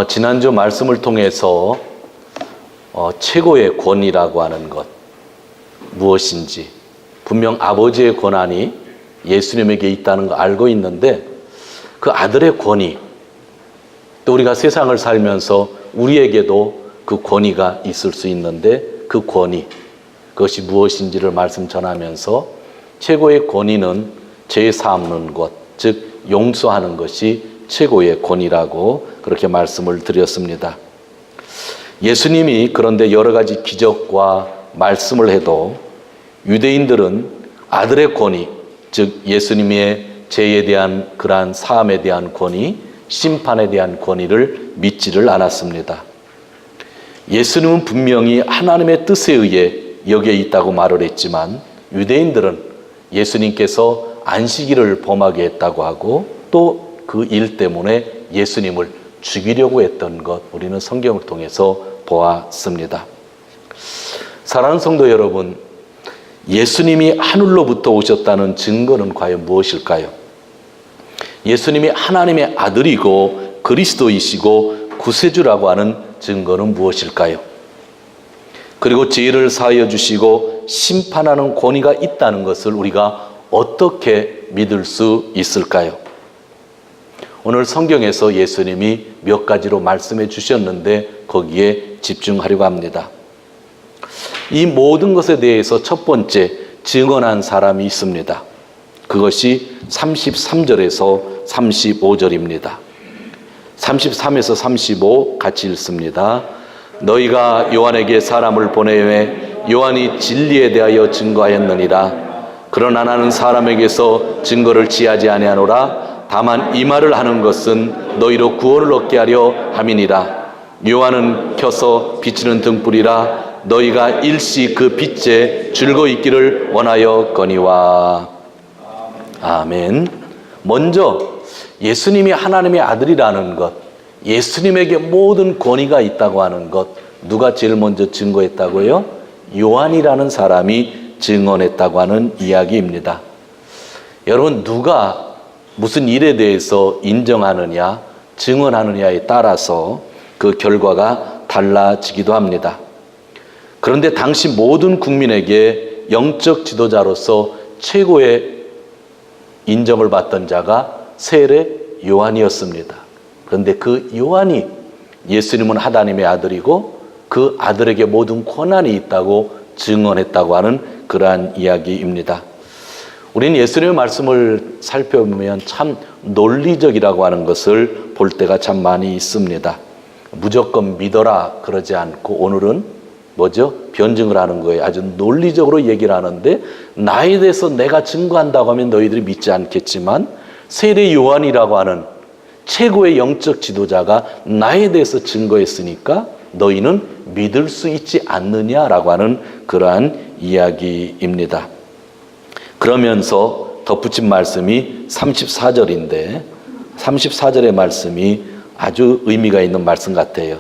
지난주 말씀을 통해서 최고의 권위라고 하는 것 무엇인지, 분명 아버지의 권한이 예수님에게 있다는 거 알고 있는데 그 아들의 권위, 또 우리가 세상을 살면서 우리에게도 그 권위가 있을 수 있는데 그 권위, 그것이 무엇인지를 말씀 전하면서 최고의 권위는 죄 사함는 것, 즉 용서하는 것이 최고의 권위라고 그렇게 말씀을 드렸습니다. 예수님이 그런데 여러 가지 기적과 말씀을 해도 유대인들은 아들의 권위, 즉 예수님의 죄에 대한 그러한 사함에 대한 권위, 심판에 대한 권위를 믿지를 않았습니다. 예수님은 분명히 하나님의 뜻에 의해 여기에 있다고 말을 했지만 유대인들은 예수님께서 안식일을 범하게 했다고 하고 또 그 일 때문에 예수님을 죽이려고 했던 것, 우리는 성경을 통해서 보았습니다. 사랑하는 성도 여러분, 예수님이 하늘로부터 오셨다는 증거는 과연 무엇일까요? 예수님이 하나님의 아들이고 그리스도이시고 구세주라고 하는 증거는 무엇일까요? 그리고 죄를 사하여 주시고 심판하는 권위가 있다는 것을 우리가 어떻게 믿을 수 있을까요? 오늘 성경에서 예수님이 몇 가지로 말씀해 주셨는데 거기에 집중하려고 합니다. 이 모든 것에 대해서 첫 번째 증언한 사람이 있습니다. 그것이 33절에서 35절입니다. 33에서 35 같이 읽습니다. 너희가 요한에게 사람을 보내매 요한이 진리에 대하여 증거하였느니라. 그러나 나는 사람에게서 증거를 취하지 아니하노라. 다만 이 말을 하는 것은 너희로 구원을 얻게 하려 함이니라. 요한은 켜서 비치는 등불이라. 너희가 일시 그 빛에 즐거이 있기를 원하였거니와. 아멘. 먼저 예수님이 하나님의 아들이라는 것, 예수님에게 모든 권위가 있다고 하는 것, 누가 제일 먼저 증거했다고요? 요한이라는 사람이 증언했다고 하는 이야기입니다. 여러분, 누가 무슨 일에 대해서 인정하느냐, 증언하느냐에 따라서 그 결과가 달라지기도 합니다. 그런데 당시 모든 국민에게 영적 지도자로서 최고의 인정을 받던 자가 세례 요한이었습니다. 그런데 그 요한이 예수님은 하나님의 아들이고 그 아들에게 모든 권한이 있다고 증언했다고 하는 그러한 이야기입니다. 우리는 예수님의 말씀을 살펴보면 참 논리적이라고 하는 것을 볼 때가 참 많이 있습니다. 무조건 믿어라 그러지 않고 오늘은 뭐죠? 변증을 하는 거예요. 아주 논리적으로 얘기를 하는데 나에 대해서 내가 증거한다고 하면 너희들이 믿지 않겠지만 세례 요한이라고 하는 최고의 영적 지도자가 나에 대해서 증거했으니까 너희는 믿을 수 있지 않느냐라고 하는 그러한 이야기입니다. 그러면서 덧붙인 말씀이 34절인데 34절의 말씀이 아주 의미가 있는 말씀 같아요.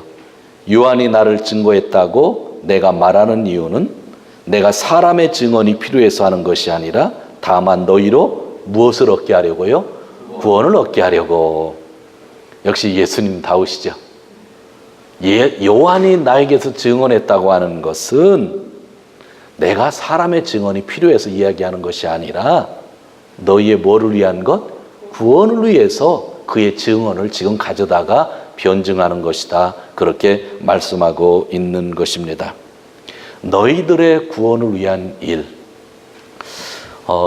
요한이 나를 증거했다고 내가 말하는 이유는 내가 사람의 증언이 필요해서 하는 것이 아니라 다만 너희로 무엇을 얻게 하려고요? 구원을 얻게 하려고. 역시 예수님다우시죠. 요한이 나에게서 증언했다고 하는 것은 내가 사람의 증언이 필요해서 이야기하는 것이 아니라 너희의 뭐를 위한 것? 구원을 위해서 그의 증언을 지금 가져다가 변증하는 것이다. 그렇게 말씀하고 있는 것입니다. 너희들의 구원을 위한 일.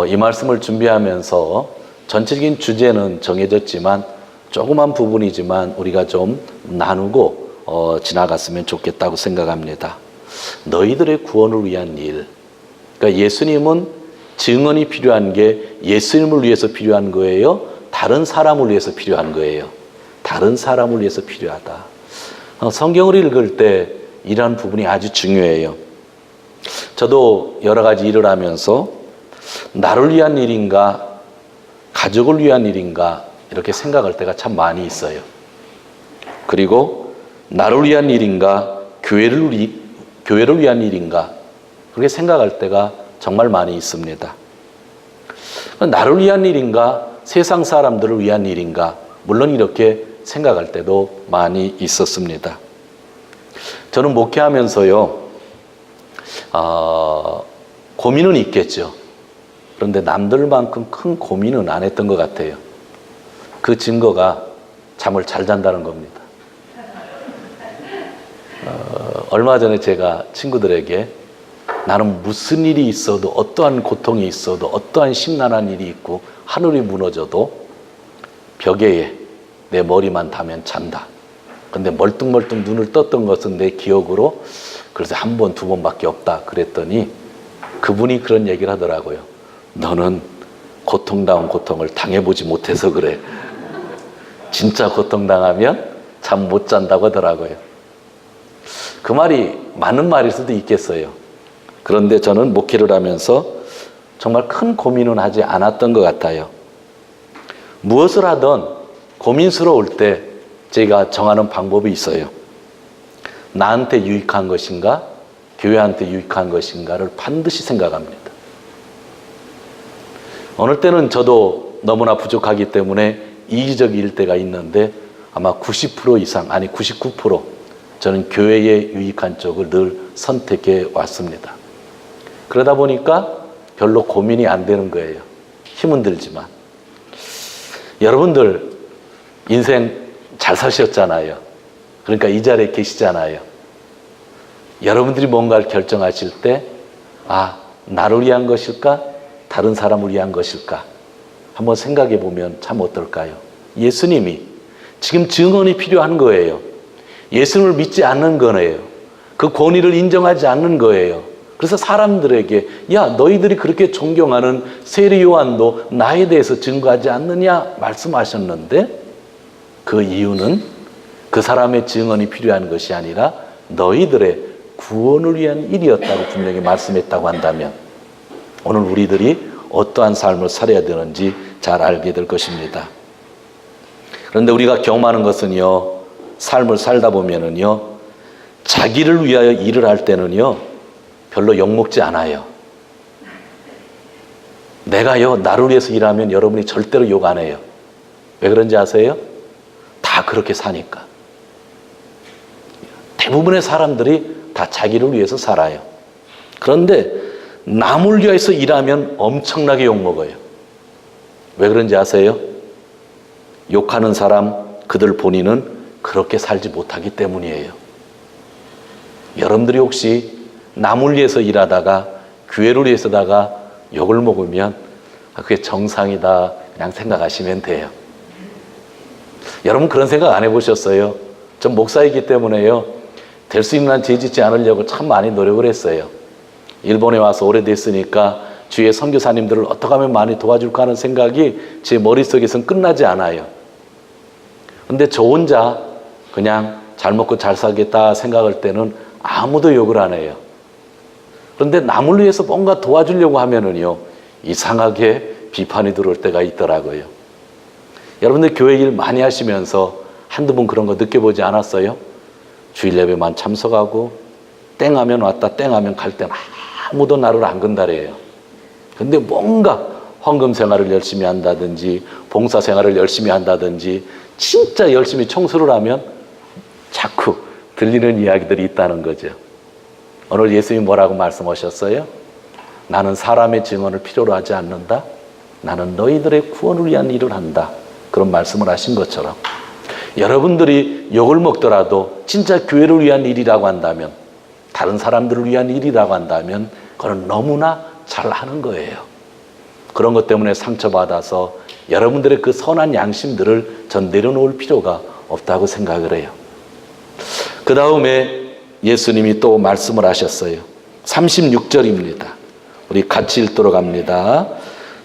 이 말씀을 준비하면서 전체적인 주제는 정해졌지만 조그만 부분이지만 우리가 좀 나누고 지나갔으면 좋겠다고 생각합니다. 너희들의 구원을 위한 일. 그러니까 예수님은 증언이 필요한 게 예수님을 위해서 필요한 거예요? 다른 사람을 위해서 필요한 거예요? 다른 사람을 위해서 필요하다. 성경을 읽을 때 이런 부분이 아주 중요해요. 저도 여러 가지 일을 하면서 나를 위한 일인가 가족을 위한 일인가 이렇게 생각할 때가 참 많이 있어요. 그리고 나를 위한 일인가 교회를 위한 일인가 그렇게 생각할 때가 정말 많이 있습니다. 나를 위한 일인가 세상 사람들을 위한 일인가 물론 이렇게 생각할 때도 많이 있었습니다. 저는 목회하면서요, 고민은 있겠죠. 그런데 남들만큼 큰 고민은 안 했던 것 같아요. 그 증거가 잠을 잘 잔다는 겁니다. 얼마 전에 제가 친구들에게 나는 무슨 일이 있어도, 어떠한 고통이 있어도, 어떠한 심란한 일이 있고 하늘이 무너져도 벽에 내 머리만 닿으면 잔다. 근데 멀뚱멀뚱 눈을 떴던 것은 내 기억으로 그래서 한 번, 두 번밖에 없다 그랬더니 그분이 그런 얘기를 하더라고요. 너는 고통다운 고통을 당해보지 못해서 그래. 진짜 고통당하면 잠 못 잔다고 하더라고요. 그 말이 맞는 말일 수도 있겠어요. 그런데 저는 목회를 하면서 정말 큰 고민은 하지 않았던 것 같아요. 무엇을 하든 고민스러울 때 제가 정하는 방법이 있어요. 나한테 유익한 것인가, 교회한테 유익한 것인가를 반드시 생각합니다. 어느 때는 저도 너무나 부족하기 때문에 이기적일 때가 있는데 아마 90% 이상, 아니 99% 저는 교회에 유익한 쪽을 늘 선택해 왔습니다. 그러다 보니까 별로 고민이 안 되는 거예요. 힘은 들지만. 여러분들 인생 잘 사셨잖아요. 그러니까 이 자리에 계시잖아요. 여러분들이 뭔가를 결정하실 때 나를 위한 것일까? 다른 사람을 위한 것일까? 한번 생각해 보면 참 어떨까요? 예수님이 지금 증언이 필요한 거예요. 예수님을 믿지 않는 거예요. 그 권위를 인정하지 않는 거예요. 그래서 사람들에게 너희들이 그렇게 존경하는 세리 요한도 나에 대해서 증거하지 않느냐 말씀하셨는데 그 이유는 그 사람의 증언이 필요한 것이 아니라 너희들의 구원을 위한 일이었다고 분명히 말씀했다고 한다면 오늘 우리들이 어떠한 삶을 살아야 되는지 잘 알게 될 것입니다. 그런데 우리가 경험하는 것은요, 삶을 살다 보면은요, 자기를 위하여 일을 할 때는요, 별로 욕먹지 않아요. 내가요, 나를 위해서 일하면 여러분이 절대로 욕 안 해요. 왜 그런지 아세요? 다 그렇게 사니까. 대부분의 사람들이 다 자기를 위해서 살아요. 그런데 남을 위해서 일하면 엄청나게 욕먹어요. 왜 그런지 아세요? 욕하는 사람, 그들 본인은 그렇게 살지 못하기 때문이에요. 여러분들이 혹시 남을 위해서 일하다가 교회를 위해서다가 욕을 먹으면 그게 정상이다 그냥 생각하시면 돼요. 여러분 그런 생각 안 해보셨어요? 전 목사이기 때문에요, 될 수 있는 한 죄 짓지 않으려고 참 많이 노력을 했어요. 일본에 와서 오래됐으니까 주위의 선교사님들을 어떻게 하면 많이 도와줄까 하는 생각이 제 머릿속에서는 끝나지 않아요. 근데 저 혼자 그냥 잘 먹고 잘 살겠다 생각할 때는 아무도 욕을 안 해요. 그런데 남을 위해서 뭔가 도와주려고 하면은요, 이상하게 비판이 들어올 때가 있더라고요. 여러분들 교회 일 많이 하시면서 한두 번 그런 거 느껴보지 않았어요? 주일 예배만 참석하고 땡 하면 왔다 땡 하면 갈 때는 아무도 나를 안 건다래요. 근데 뭔가 헌금 생활을 열심히 한다든지 봉사 생활을 열심히 한다든지 진짜 열심히 청소를 하면 자꾸 들리는 이야기들이 있다는 거죠. 오늘 예수님이 뭐라고 말씀하셨어요? 나는 사람의 증언을 필요로 하지 않는다. 나는 너희들의 구원을 위한 일을 한다. 그런 말씀을 하신 것처럼 여러분들이 욕을 먹더라도 진짜 교회를 위한 일이라고 한다면, 다른 사람들을 위한 일이라고 한다면 그건 너무나 잘하는 거예요. 그런 것 때문에 상처받아서 여러분들의 그 선한 양심들을 전 내려놓을 필요가 없다고 생각을 해요. 그 다음에 예수님이 또 말씀을 하셨어요. 36절입니다. 우리 같이 읽도록 합니다.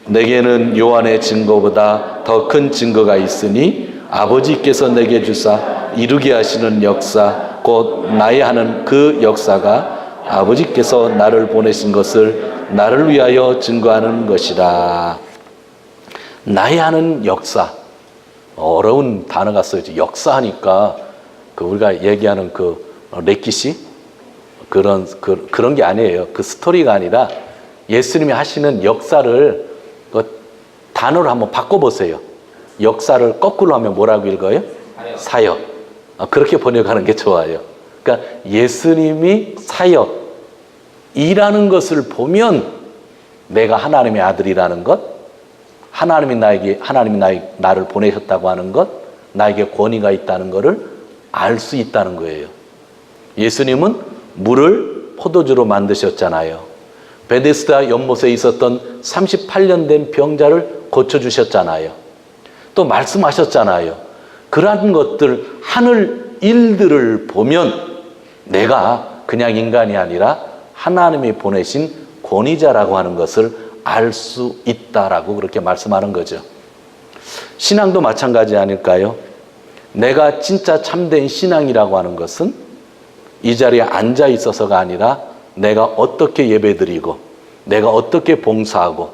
내게는 요한의 증거보다 더 큰 증거가 있으니 아버지께서 내게 주사 이루게 하시는 역사, 곧 나의 하는 그 역사가 아버지께서 나를 보내신 것을 나를 위하여 증거하는 것이라. 나의 하는 역사, 어려운 단어가 쓰여져. 역사하니까 우리가 얘기하는 레키시 그런 게 아니에요. 그 스토리가 아니라 예수님이 하시는 역사를 단어를 한번 바꿔보세요. 역사를 거꾸로 하면 뭐라고 읽어요? 사역. 그렇게 번역하는 게 좋아요. 그러니까 예수님이 사역이라는 것을 보면 내가 하나님의 아들이라는 것, 하나님이 나를 보내셨다고 하는 것, 나에게 권위가 있다는 것을 알 수 있다는 거예요. 예수님은 물을 포도주로 만드셨잖아요. 베데스다 연못에 있었던 38년 된 병자를 고쳐주셨잖아요. 또 말씀하셨잖아요. 그러한 것들, 하늘 일들을 보면 내가 그냥 인간이 아니라 하나님이 보내신 권위자라고 하는 것을 알 수 있다라고 그렇게 말씀하는 거죠. 신앙도 마찬가지 아닐까요? 내가 진짜 참된 신앙이라고 하는 것은 이 자리에 앉아 있어서가 아니라 내가 어떻게 예배드리고 내가 어떻게 봉사하고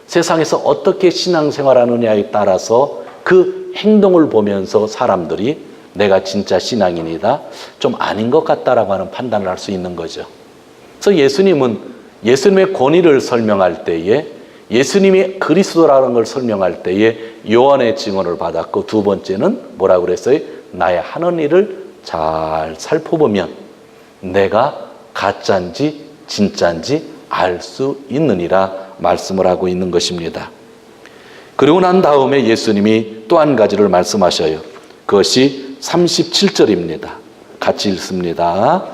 세상에서 어떻게 신앙생활하느냐에 따라서 그 행동을 보면서 사람들이 내가 진짜 신앙인이다, 좀 아닌 것 같다라고 하는 판단을 할 수 있는 거죠. 그래서 예수님은 예수님의 권위를 설명할 때에, 예수님이 그리스도라는 걸 설명할 때에 요한의 증언을 받았고, 두 번째는 뭐라고 그랬어요? 나의 하는 일을 잘 살펴보면 내가 가짜인지 진짜인지 알 수 있느니라 말씀을 하고 있는 것입니다. 그리고 난 다음에 예수님이 또 한 가지를 말씀하셔요. 그것이 37절입니다. 같이 읽습니다.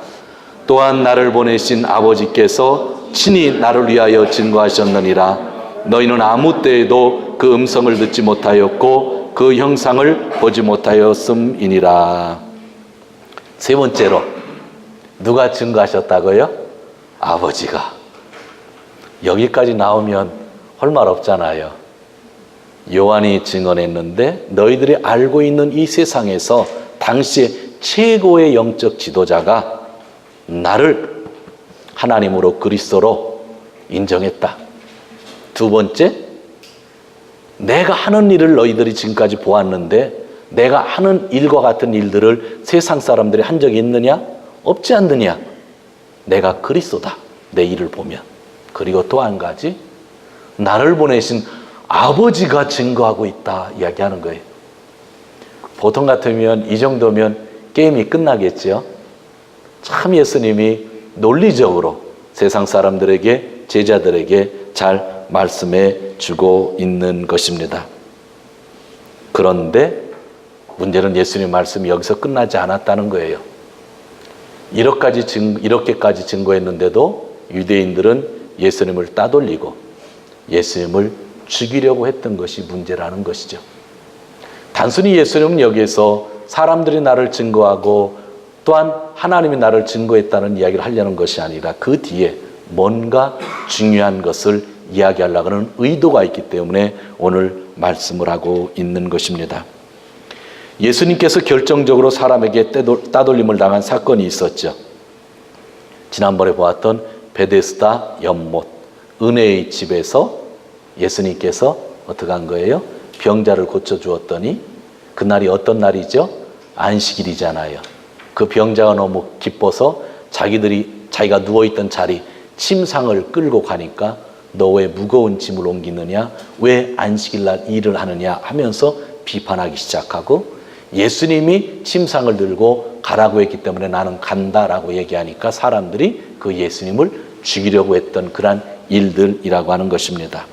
또한 나를 보내신 아버지께서 친히 나를 위하여 증거하셨느니라. 너희는 아무 때에도 그 음성을 듣지 못하였고 그 형상을 보지 못하였음이니라. 세 번째로 누가 증거하셨다고요? 아버지가. 여기까지 나오면 할 말 없잖아요. 요한이 증언했는데 너희들이 알고 있는 이 세상에서 당시에 최고의 영적 지도자가 나를 하나님으로 그리스도로 인정했다. 두 번째, 내가 하는 일을 너희들이 지금까지 보았는데 내가 하는 일과 같은 일들을 세상 사람들이 한 적이 있느냐? 없지 않느냐? 내가 그리스도다. 내 일을 보면. 그리고 또 한 가지, 나를 보내신 아버지가 증거하고 있다 이야기하는 거예요. 보통 같으면 이 정도면 게임이 끝나겠죠. 참 예수님이 논리적으로 세상 사람들에게, 제자들에게 잘 말씀해 주고 있는 것입니다. 그런데 문제는 예수님 말씀이 여기서 끝나지 않았다는 거예요. 이렇게까지 증거했는데도 유대인들은 예수님을 따돌리고 예수님을 죽이려고 했던 것이 문제라는 것이죠. 단순히 예수님은 여기에서 사람들이 나를 증거하고 또한 하나님이 나를 증거했다는 이야기를 하려는 것이 아니라 그 뒤에 뭔가 중요한 것을 이야기하려고 하는 의도가 있기 때문에 오늘 말씀을 하고 있는 것입니다. 예수님께서 결정적으로 사람에게 따돌림을 당한 사건이 있었죠. 지난번에 보았던 베데스다 연못, 은혜의 집에서 예수님께서 어떻게 한 거예요? 병자를 고쳐주었더니 그날이 어떤 날이죠? 안식일이잖아요. 그 병자가 너무 기뻐서 자기가 누워있던 자리 침상을 끌고 가니까 너 왜 무거운 짐을 옮기느냐? 왜 안식일날 일을 하느냐? 하면서 비판하기 시작하고 예수님이 침상을 들고 가라고 했기 때문에 나는 간다라고 얘기하니까 사람들이 그 예수님을 죽이려고 했던 그러한 일들이라고 하는 것입니다.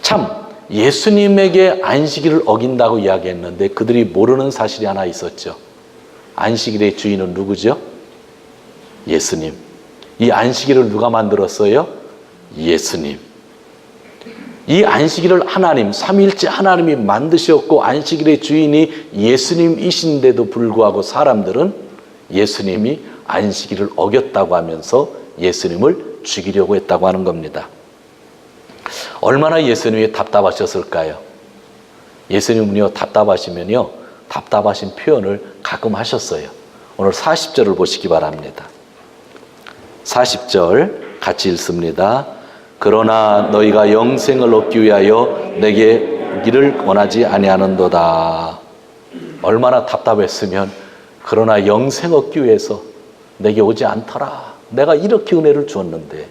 참 예수님에게 안식일을 어긴다고 이야기했는데 그들이 모르는 사실이 하나 있었죠. 안식일의 주인은 누구죠? 예수님. 이 안식일을 누가 만들었어요? 예수님. 이 안식일을 하나님, 삼위일체 하나님이 만드셨고 안식일의 주인이 예수님이신데도 불구하고 사람들은 예수님이 안식일을 어겼다고 하면서 예수님을 죽이려고 했다고 하는 겁니다. 얼마나 예수님이 답답하셨을까요? 예수님은요, 답답하시면요, 답답하신 표현을 가끔 하셨어요. 오늘 40절을 보시기 바랍니다. 40절 같이 읽습니다. 그러나 너희가 영생을 얻기 위하여 내게 오기를 원하지 아니하는도다. 얼마나 답답했으면 그러나 영생 얻기 위해서 내게 오지 않더라. 내가 이렇게 은혜를 주었는데.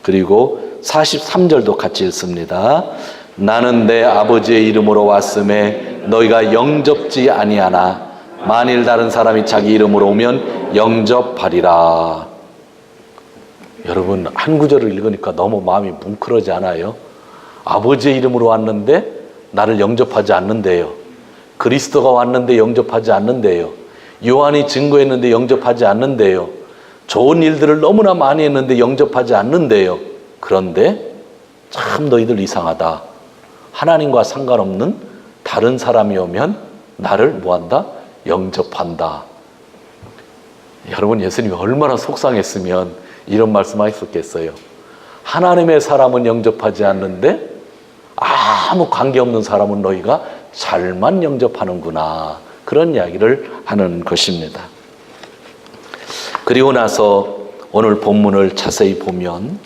그리고 43절도 같이 읽습니다. 나는 내 아버지의 이름으로 왔음에 너희가 영접지 아니하나 만일 다른 사람이 자기 이름으로 오면 영접하리라. 여러분, 한 구절을 읽으니까 너무 마음이 뭉클하지 않아요? 아버지의 이름으로 왔는데 나를 영접하지 않는데요. 그리스도가 왔는데 영접하지 않는데요. 요한이 증거했는데 영접하지 않는데요. 좋은 일들을 너무나 많이 했는데 영접하지 않는데요. 그런데 참 너희들 이상하다. 하나님과 상관없는 다른 사람이 오면 나를 뭐한다? 영접한다. 여러분, 예수님이 얼마나 속상했으면 이런 말씀하셨겠어요. 하나님의 사람은 영접하지 않는데 아무 관계없는 사람은 너희가 잘만 영접하는구나. 그런 이야기를 하는 것입니다. 그리고 나서 오늘 본문을 자세히 보면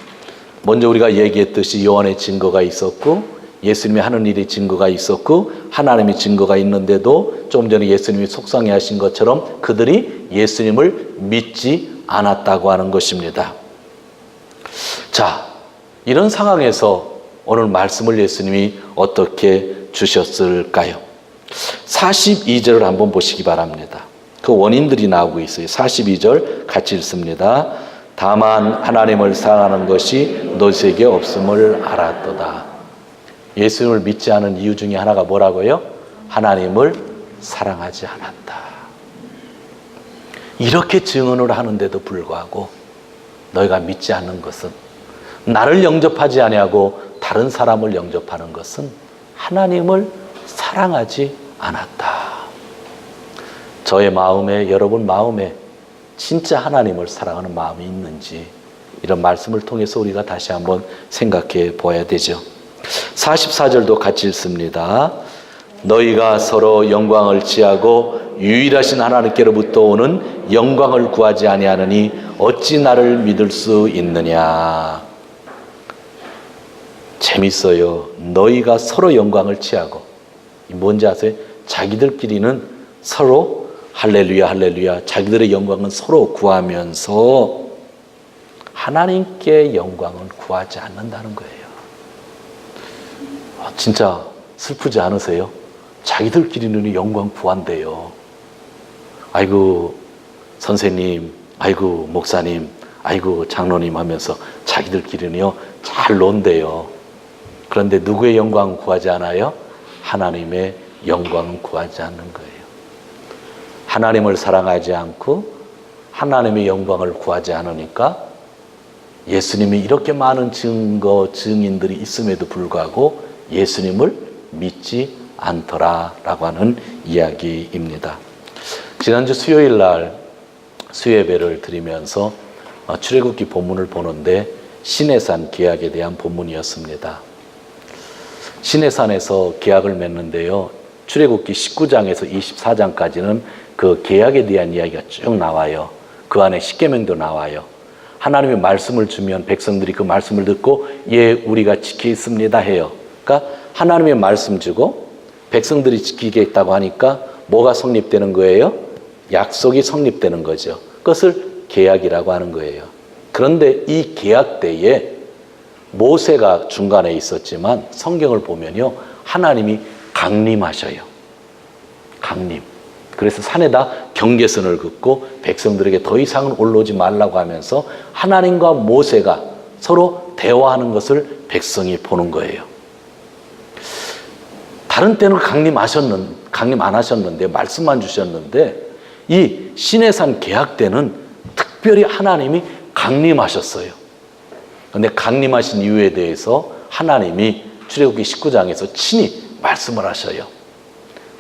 먼저 우리가 얘기했듯이 요한의 증거가 있었고 예수님이 하는 일이 증거가 있었고 하나님의 증거가 있는데도 좀 전에 예수님이 속상해하신 것처럼 그들이 예수님을 믿지 않았다고 하는 것입니다. 자, 이런 상황에서 오늘 말씀을 예수님이 어떻게 주셨을까요? 42절을 한번 보시기 바랍니다. 그 원인들이 나오고 있어요. 42절 같이 읽습니다. 다만 하나님을 사랑하는 것이 너희에게 없음을 알았도다. 예수님을 믿지 않은 이유 중에 하나가 뭐라고요? 하나님을 사랑하지 않았다. 이렇게 증언을 하는데도 불구하고 너희가 믿지 않는 것은, 나를 영접하지 아니하고 다른 사람을 영접하는 것은 하나님을 사랑하지 않았다. 저의 마음에, 여러분 마음에 진짜 하나님을 사랑하는 마음이 있는지 이런 말씀을 통해서 우리가 다시 한번 생각해 보아야 되죠. 44절도 같이 읽습니다. 너희가 서로 영광을 취하고 유일하신 하나님께로부터 오는 영광을 구하지 아니하느니 어찌 나를 믿을 수 있느냐. 재밌어요. 너희가 서로 영광을 취하고, 뭔지 아세요? 자기들끼리는 서로 할렐루야 할렐루야, 자기들의 영광은 서로 구하면서 하나님께 영광을 구하지 않는다는 거예요. 진짜 슬프지 않으세요? 자기들끼리는 영광 구한대요. 아이고 선생님, 아이고 목사님, 아이고 장로님 하면서 자기들끼리는요 잘 논대요. 그런데 누구의 영광 구하지 않아요? 하나님의 영광 구하지 않는 거예요. 하나님을 사랑하지 않고 하나님의 영광을 구하지 않으니까 예수님이 이렇게 많은 증거, 증인들이 있음에도 불구하고 예수님을 믿지 않더라라고 하는 이야기입니다. 지난주 수요일 날 수예배를 드리면서 출애굽기 본문을 보는데 시내산 계약에 대한 본문이었습니다. 시내산에서 계약을 맺는데요. 출애굽기 19장에서 24장까지는 그 계약에 대한 이야기가 쭉 나와요. 그 안에 십계명도 나와요. 하나님이 말씀을 주면 백성들이 그 말씀을 듣고 예, 우리가 지키겠습니다 해요. 그러니까 하나님의 말씀 주고 백성들이 지키겠다고 하니까 뭐가 성립되는 거예요? 약속이 성립되는 거죠. 그것을 계약이라고 하는 거예요. 그런데 이 계약 때에 모세가 중간에 있었지만 성경을 보면요, 하나님이 강림하셔요. 강림. 그래서 산에다 경계선을 긋고 백성들에게 더 이상은 올라오지 말라고 하면서 하나님과 모세가 서로 대화하는 것을 백성이 보는 거예요. 다른 때는 강림 안 하셨는데 말씀만 주셨는데 이 시내산 계약 때는 특별히 하나님이 강림하셨어요. 그런데 강림하신 이유에 대해서 하나님이 출애굽기 19장에서 친히 말씀을 하셔요.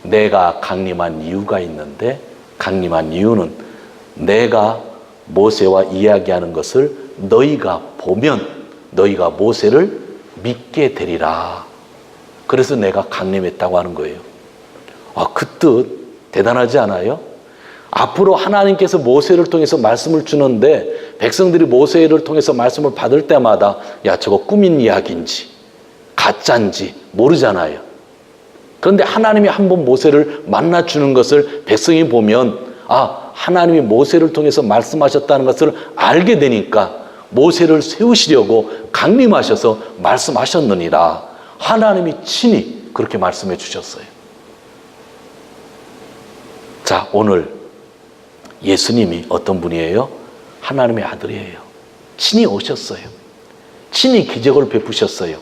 내가 강림한 이유가 있는데 강림한 이유는 내가 모세와 이야기하는 것을 너희가 보면 너희가 모세를 믿게 되리라. 그래서 내가 강림했다고 하는 거예요. 그 뜻 대단하지 않아요? 앞으로 하나님께서 모세를 통해서 말씀을 주는데 백성들이 모세를 통해서 말씀을 받을 때마다 야, 저거 꾸민 이야기인지 가짜인지 모르잖아요. 그런데 하나님이 한번 모세를 만나주는 것을 백성이 보면 하나님이 모세를 통해서 말씀하셨다는 것을 알게 되니까 모세를 세우시려고 강림하셔서 말씀하셨느니라. 하나님이 친히 그렇게 말씀해 주셨어요. 자, 오늘 예수님이 어떤 분이에요? 하나님의 아들이에요. 친히 오셨어요. 친히 기적을 베푸셨어요.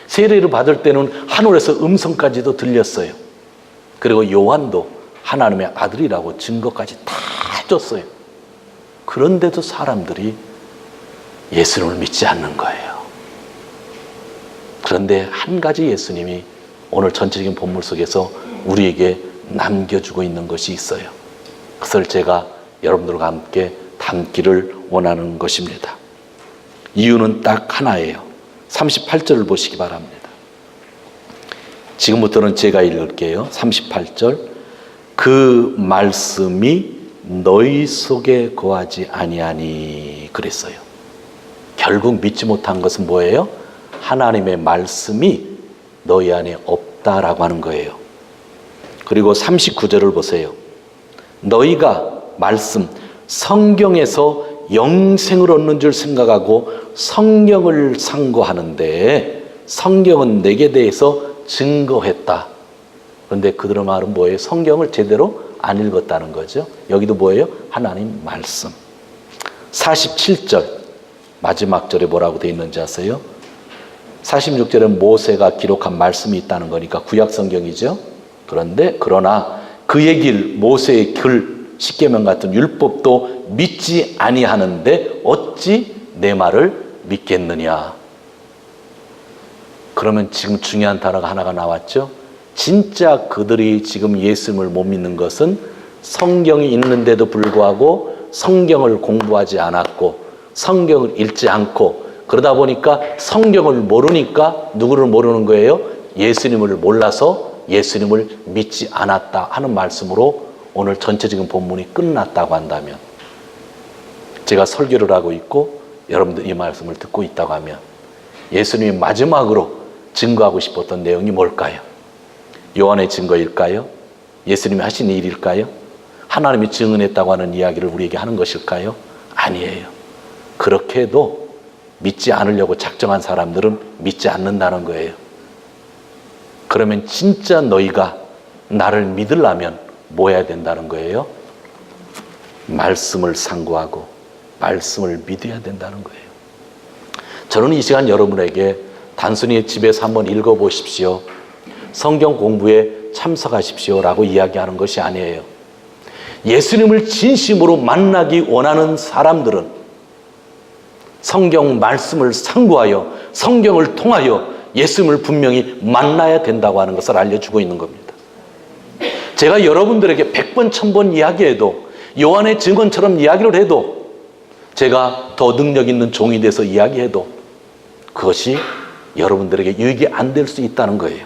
세례를 받을 때는 하늘에서 음성까지도 들렸어요. 그리고 요한도 하나님의 아들이라고 증거까지 다 해줬어요. 그런데도 사람들이 예수님을 믿지 않는 거예요. 그런데 한 가지 예수님이 오늘 전체적인 본문 속에서 우리에게 남겨주고 있는 것이 있어요. 그것을 제가 여러분들과 함께 담기를 원하는 것입니다. 이유는 딱 하나예요. 38절을 보시기 바랍니다. 지금부터는 제가 읽을게요. 38절. 그 말씀이 너희 속에 거하지 아니하니 그랬어요. 결국 믿지 못한 것은 뭐예요? 하나님의 말씀이 너희 안에 없다라고 하는 거예요. 그리고 39절을 보세요. 너희가 말씀, 성경에서 영생을 얻는 줄 생각하고 성경을 상고하는데 성경은 내게 대해서 증거했다. 그런데 그들의 말은 뭐예요? 성경을 제대로 안 읽었다는 거죠. 여기도 뭐예요? 하나님 말씀. 47절 마지막 절에 뭐라고 되어 있는지 아세요? 46절에 모세가 기록한 말씀이 있다는 거니까 구약 성경이죠. 그러나 그의 길, 모세의 글, 십계명 같은 율법도 믿지 아니하는데 어찌 내 말을 믿겠느냐. 그러면 지금 중요한 단어가 하나가 나왔죠. 진짜 그들이 지금 예수님을 못 믿는 것은 성경이 있는데도 불구하고 성경을 공부하지 않았고 성경을 읽지 않고 그러다 보니까 성경을 모르니까 누구를 모르는 거예요? 예수님을 몰라서 예수님을 믿지 않았다 하는 말씀으로 오늘 전체적인 본문이 끝났다고 한다면, 제가 설교를 하고 있고 여러분들 이 말씀을 듣고 있다고 하면 예수님이 마지막으로 증거하고 싶었던 내용이 뭘까요? 요한의 증거일까요? 예수님이 하신 일일까요? 하나님이 증언했다고 하는 이야기를 우리에게 하는 것일까요? 아니에요. 그렇게 해도 믿지 않으려고 작정한 사람들은 믿지 않는다는 거예요. 그러면 진짜 너희가 나를 믿으려면 뭐 해야 된다는 거예요? 말씀을 상고하고 말씀을 믿어야 된다는 거예요. 저는 이 시간 여러분에게 단순히 집에서 한번 읽어보십시오, 성경 공부에 참석하십시오 라고 이야기하는 것이 아니에요. 예수님을 진심으로 만나기 원하는 사람들은 성경 말씀을 상고하여 성경을 통하여 예수님을 분명히 만나야 된다고 하는 것을 알려주고 있는 겁니다. 제가 여러분들에게 100번 1000번 이야기해도, 요한의 증언처럼 이야기를 해도, 제가 더 능력 있는 종이 돼서 이야기해도 그것이 여러분들에게 유익이 안 될 수 있다는 거예요.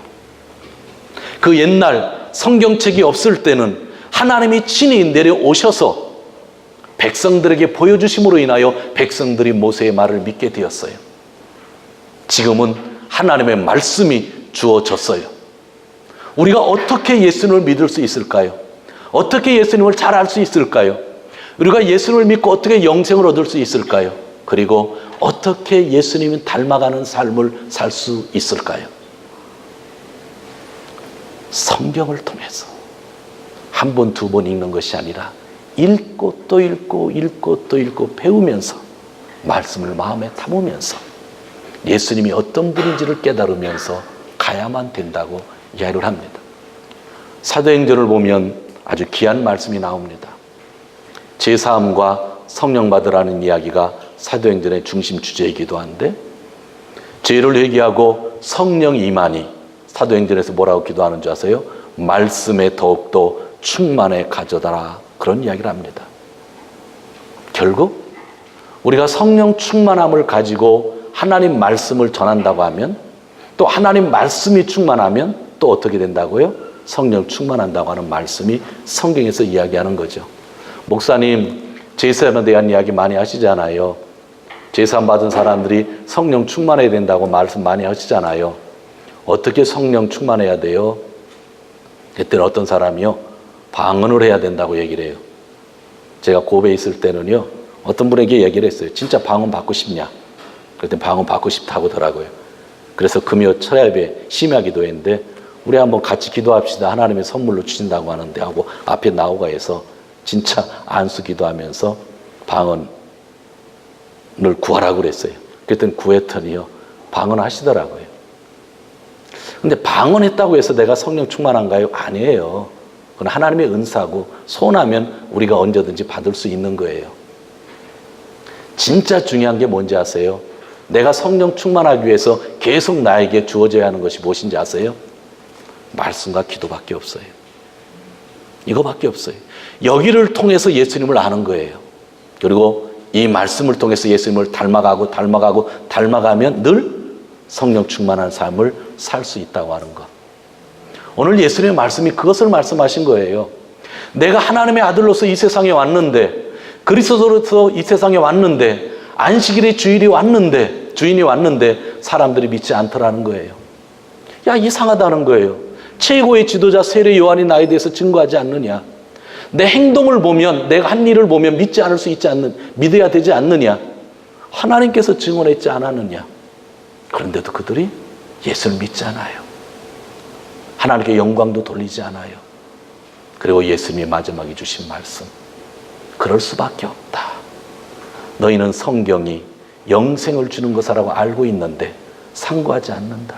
그 옛날 성경책이 없을 때는 하나님이 친히 내려오셔서 백성들에게 보여주심으로 인하여 백성들이 모세의 말을 믿게 되었어요. 지금은 하나님의 말씀이 주어졌어요. 우리가 어떻게 예수님을 믿을 수 있을까요? 어떻게 예수님을 잘 알 수 있을까요? 우리가 예수님을 믿고 어떻게 영생을 얻을 수 있을까요? 그리고 어떻게 예수님을 닮아가는 삶을 살 수 있을까요? 성경을 통해서 한 번, 두 번 읽는 것이 아니라 읽고 또 읽고 읽고 또 읽고 배우면서 말씀을 마음에 담으면서 예수님이 어떤 분인지를 깨달으면서 가야만 된다고 이야기를 합니다. 사도행전을 보면 아주 귀한 말씀이 나옵니다. 제사함과 성령 받으라는 이야기가 사도행전의 중심 주제이기도 한데, 죄를 회개하고 성령 임하니 사도행전에서 뭐라고 기도하는 줄 아세요? 말씀에 더욱더 충만해 가져다라, 그런 이야기를 합니다. 결국 우리가 성령 충만함을 가지고 하나님 말씀을 전한다고 하면, 또 하나님 말씀이 충만하면 또 어떻게 된다고요? 성령 충만한다고 하는 말씀이 성경에서 이야기하는 거죠. 목사님, 제사함에 대한 이야기 많이 하시잖아요. 제사함 받은 사람들이 성령 충만해야 된다고 말씀 많이 하시잖아요. 어떻게 성령 충만해야 돼요? 그때는 어떤 사람이요, 방언을 해야 된다고 얘기를 해요. 제가 고베에 있을 때는요, 어떤 분에게 얘기를 했어요. 진짜 방언 받고 싶냐? 그랬더니 방언 받고 싶다고 하더라고요. 그래서 금요 철야예배 심야 기도회인데 우리 한번 같이 기도합시다. 하나님의 선물로 주신다고 하는데 하고 앞에 나오가 해서 진짜 안수 기도하면서 방언을 구하라고 그랬어요. 그랬더니 구했더니요, 방언하시더라고요. 근데 방언했다고 해서 내가 성령 충만한가요? 아니에요. 그건 하나님의 은사고 소원하면 우리가 언제든지 받을 수 있는 거예요. 진짜 중요한 게 뭔지 아세요? 내가 성령 충만하기 위해서 계속 나에게 주어져야 하는 것이 무엇인지 아세요? 말씀과 기도밖에 없어요. 이거밖에 없어요. 여기를 통해서 예수님을 아는 거예요. 그리고 이 말씀을 통해서 예수님을 닮아가면 늘 성령 충만한 삶을 살 수 있다고 하는 것. 오늘 예수님의 말씀이 그것을 말씀하신 거예요. 내가 하나님의 아들로서 이 세상에 왔는데, 그리스도로서 이 세상에 왔는데, 안식일에 주인이 왔는데 사람들이 믿지 않더라는 거예요. 야, 이상하다는 거예요. 최고의 지도자 세례 요한이 나에 대해서 증거하지 않느냐? 내 행동을 보면, 내가 한 일을 보면 믿어야 되지 않느냐? 하나님께서 증언했지 않았느냐? 그런데도 그들이 예수를 믿지 않아요. 하나님께 영광도 돌리지 않아요. 그리고 예수님이 마지막에 주신 말씀, 그럴 수밖에 없다. 너희는 성경이 영생을 주는 것이라고 알고 있는데 상고하지 않는다.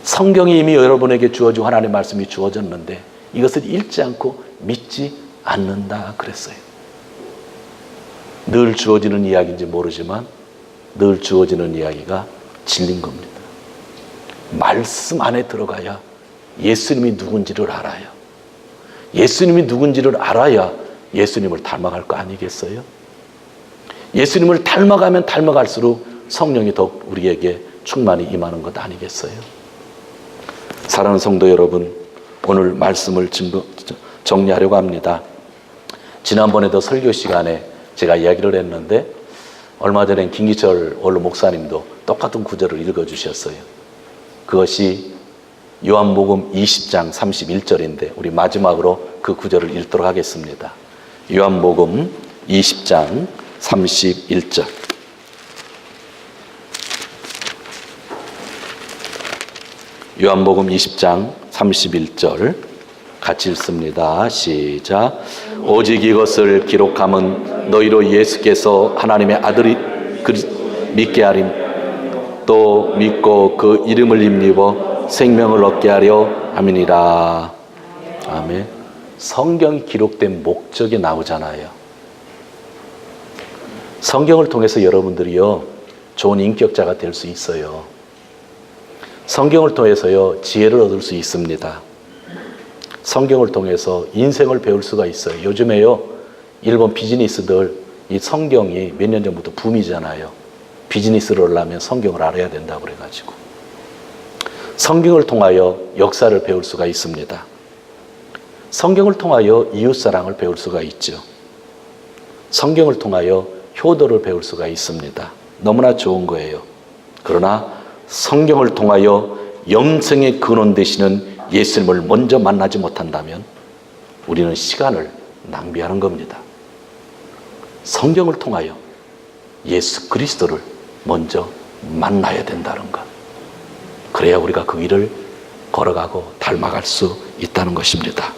성경이 이미 여러분에게 주어지고 하나님의 말씀이 주어졌는데 이것을 읽지 않고 믿지 않는다 그랬어요. 늘 주어지는 이야기인지 모르지만 늘 주어지는 이야기가 진리인 겁니다. 말씀 안에 들어가야 예수님이 누군지를 알아요. 예수님이 누군지를 알아야 예수님을 닮아갈 거 아니겠어요? 예수님을 닮아가면 닮아갈수록 성령이 더욱 우리에게 충만히 임하는 것 아니겠어요? 사랑하는 성도 여러분, 오늘 말씀을 정리하려고 합니다. 지난번에도 설교 시간에 제가 이야기를 했는데 얼마 전에 김기철 원로 목사님도 똑같은 구절을 읽어주셨어요. 그것이 요한복음 20장 31절인데 우리 마지막으로 그 구절을 읽도록 하겠습니다. 요한복음 20장 31절. 요한복음 20장 31절 같이 읽습니다. 시작. 오직 이것을 기록함은 너희로 예수께서 하나님의 아들이 믿게 하림, 또 믿고 그 이름을 힘입어 생명을 얻게 하려 함이니라. 아멘. 성경이 기록된 목적이 나오잖아요. 성경을 통해서 여러분들이요, 좋은 인격자가 될 수 있어요. 성경을 통해서요, 지혜를 얻을 수 있습니다. 성경을 통해서 인생을 배울 수가 있어요. 요즘에요, 일본 비즈니스들 이 성경이 몇 년 전부터 붐이잖아요. 비즈니스를 하려면 성경을 알아야 된다고 그래가지고. 성경을 통하여 역사를 배울 수가 있습니다. 성경을 통하여 이웃사랑을 배울 수가 있죠. 성경을 통하여 효도를 배울 수가 있습니다. 너무나 좋은 거예요. 그러나 성경을 통하여 영생의 근원 되시는 예수님을 먼저 만나지 못한다면 우리는 시간을 낭비하는 겁니다. 성경을 통하여 예수 그리스도를 먼저 만나야 된다는 것. 그래야 우리가 그 길을 걸어가고 닮아갈 수 있다는 것입니다.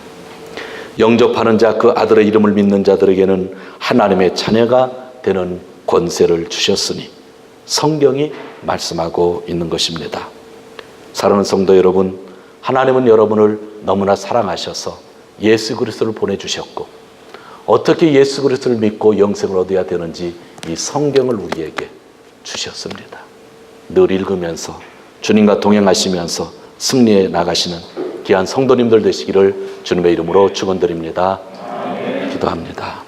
영접하는 자, 그 아들의 이름을 믿는 자들에게는 하나님의 자녀가 되는 권세를 주셨으니 성경이 말씀하고 있는 것입니다. 사랑하는 성도 여러분, 하나님은 여러분을 너무나 사랑하셔서 예수 그리스도를 보내주셨고, 어떻게 예수 그리스도를 믿고 영생을 얻어야 되는지 이 성경을 우리에게 주셨습니다. 늘 읽으면서 주님과 동행하시면서 승리해 나가시는 귀한 성도님들 되시기를 주님의 이름으로 축원드립니다. 기도합니다.